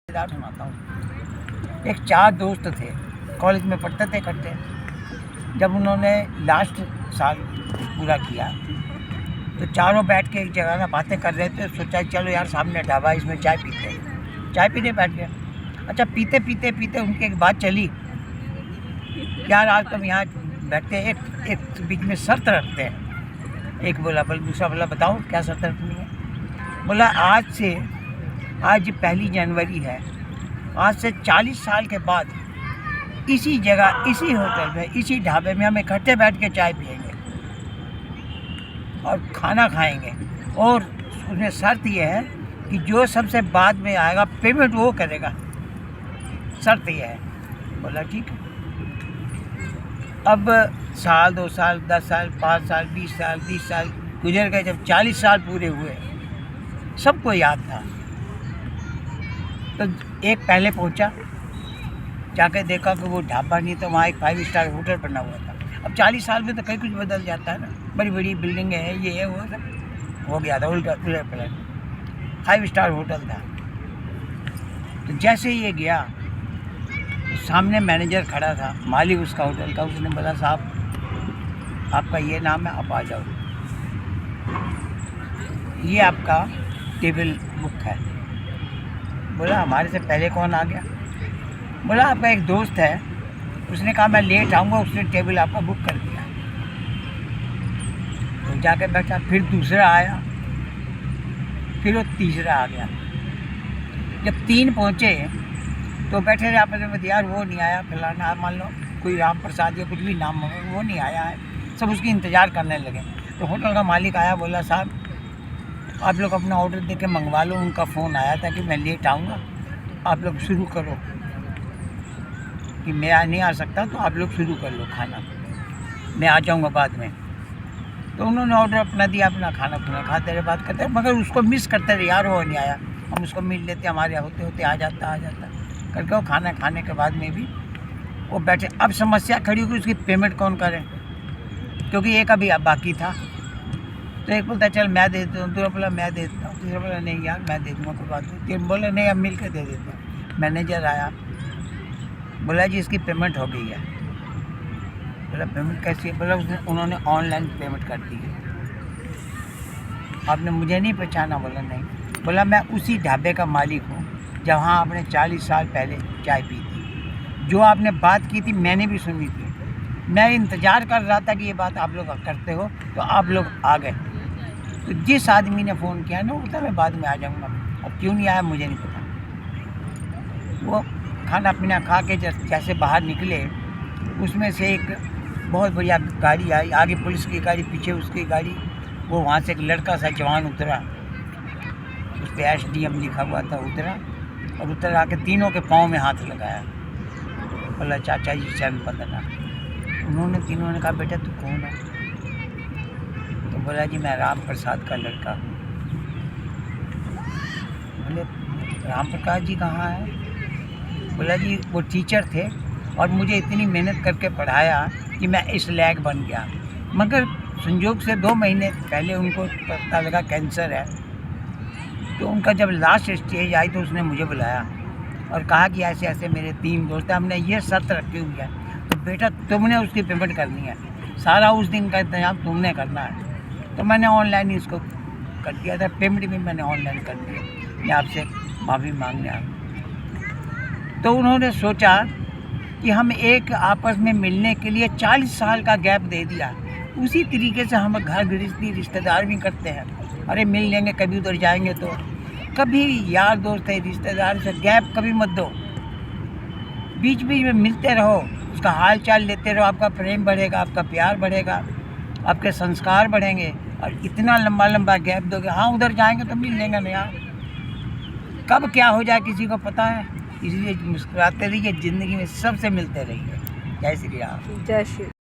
सुनाता हूँ। एक 4 दोस्त थे, कॉलेज में पढ़ते थे इकट्ठे। जब उन्होंने लास्ट साल पूरा किया तो चारों बैठ के एक जगह में बातें कर रहे थे। सोचा चलो यार सामने ढाबा, इसमें चाय पीते हैं। चाय पीने बैठ गए। अच्छा, पीते पीते पीते उनकी एक बात चली, यार आज तुम यहाँ बैठते हैं, एक बीच में शर्त रखते हैं। एक बोला दूसरा बोला बताओ क्या शर्त रखनी है। बोला आज 1 जनवरी है, आज से 40 साल के बाद इसी जगह, इसी होटल में, इसी ढाबे में हम इकट्ठे बैठ के चाय पिएंगे और खाना खाएंगे। और उसमें शर्त यह है कि जो सबसे बाद में आएगा पेमेंट वो करेगा। शर्त यह है। बोला ठीक है। अब साल, 2 साल, 10 साल, 5 साल, 20 साल, 30 साल गुजर गए। जब 40 साल पूरे हुए, सबको याद था। तो एक पहले पहुंचा, जाके देखा कि वो ढाबा नहीं, तो वहाँ एक 5 स्टार होटल बना हुआ था। अब 40 साल में तो कई कुछ बदल जाता है ना, बड़ी बड़ी बिल्डिंगें हैं, ये है वो सब हो गया था, उल्टा पलट। 5 स्टार होटल था। तो जैसे ये गया, सामने मैनेजर खड़ा था, मालिक उसका होटल का। उसने बोला साहब आपका ये नाम है, आप आ जाओ, ये आपका टेबल बुक है। बोला हमारे से पहले कौन आ गया। बोला आपका एक दोस्त है, उसने कहा मैं लेट आऊँगा, उसने टेबल आपका बुक कर दिया। तो जाके बैठा, फिर दूसरा आया, फिर वो तीसरा आ गया। जब 3 पहुँचे तो बैठे रहे आपस में, यार वो नहीं आया, फलाना मान लो कोई राम प्रसाद या कुछ भी नाम हो, वो नहीं आया है। सब उसकी इंतज़ार करने लगे। तो होटल का मालिक आया, बोला साहब आप लोग अपना ऑर्डर दे के मंगवा लो, उनका फ़ोन आया था कि मैं लेट आऊँगा, आप लोग शुरू करो, कि मैं नहीं आ सकता तो आप लोग शुरू कर लो खाना, मैं आ जाऊँगा बाद में। तो उन्होंने ऑर्डर अपना दिया, अपना खाना खुना खाते रहे, बात करते रहे, मगर उसको मिस करते रहे, यार वो नहीं आया, हम उसको मिल लेते, हमारे होते होते आ जाता करके। वो खाना खाने के बाद में भी वो बैठे। अब समस्या खड़ी हुई उसकी पेमेंट कौन करे, क्योंकि एक अभी बाकी था। तो एक बोलता चल मैं दे देता हूँ, दूसरा बोला मैं दे देता हूँ, तीसरा बोला नहीं यार मैं दे दूँगा, कोई बात नहीं। तीन बोले नहीं, अब मिल के दे देते हैं। मैनेजर आया, बोला जी इसकी पेमेंट हो गई है। बोला पेमेंट कैसी है। बोला उन्होंने ऑनलाइन पेमेंट कर दी है। आपने मुझे नहीं पहचाना। बोला नहीं। बोला मैं उसी ढाबे का मालिक हूँ जहाँ आपने 40 साल पहले चाय पी थी। जो आपने बात की थी मैंने भी सुनी थी, मैं इंतज़ार कर रहा था कि ये बात आप लोग करते हो, तो आप लोग आ गए। तो जिस आदमी ने फ़ोन किया ना, वो बोलता मैं बाद में आ जाऊँगा। अब क्यों नहीं आया मुझे नहीं पता। वो खाना पीना खा के जैसे बाहर निकले, उसमें से एक बहुत बढ़िया गाड़ी आई, आगे पुलिस की गाड़ी, पीछे उसकी गाड़ी। वो वहाँ से एक लड़का सा जवान उतरा, उस पर SDM लिखा हुआ था। उतरा और उतर आके तीनों के पाँव में हाथ लगाया। बोला चाचा जी चरण बंदना। उन्होंने तीनों ने कहा बेटा तू कौन है। तो बोला जी मैं राम प्रसाद का लड़का हूँ। बोले राम प्रसाद जी कहाँ हैं। बोला जी वो टीचर थे और मुझे इतनी मेहनत करके पढ़ाया कि मैं इस लायक बन गया, मगर संयोग से 2 महीने पहले उनको पता लगा कैंसर है। तो उनका जब लास्ट स्टेज आई तो उसने मुझे बुलाया और कहा कि ऐसे ऐसे मेरे 3 दोस्त हैं, हमने ये शर्त रखी हुई है, तो बेटा तुमने उसकी पेमेंट करनी है, सारा उस दिन का इंतजाम तुमने करना है। तो मैंने ऑनलाइन इसको कर दिया था, पेमेंट भी मैंने ऑनलाइन कर दिया। मैं आपसे माफ़ी मांगने आया। तो उन्होंने सोचा कि हम एक आपस में मिलने के लिए 40 साल का गैप दे दिया। उसी तरीके से हम घर गृहस्थी रिश्तेदार भी करते हैं। अरे मिल लेंगे, कभी उधर जाएंगे तो। कभी यार दोस्त है, रिश्तेदार से गैप कभी मत दो, बीच बीच में मिलते रहो, उसका हाल चाल लेते रहो। आपका प्रेम बढ़ेगा, आपका प्यार बढ़ेगा, आपके संस्कार बढ़ेंगे। और इतना लंबा लंबा गैप दोगे, हाँ उधर जाएंगे तो मिल लेंगे ना यार, कब क्या हो जाए किसी को पता है। इसलिए मुस्कुराते रहिए, ज़िंदगी में सबसे मिलते रहिए। जय श्री राम। जय श्री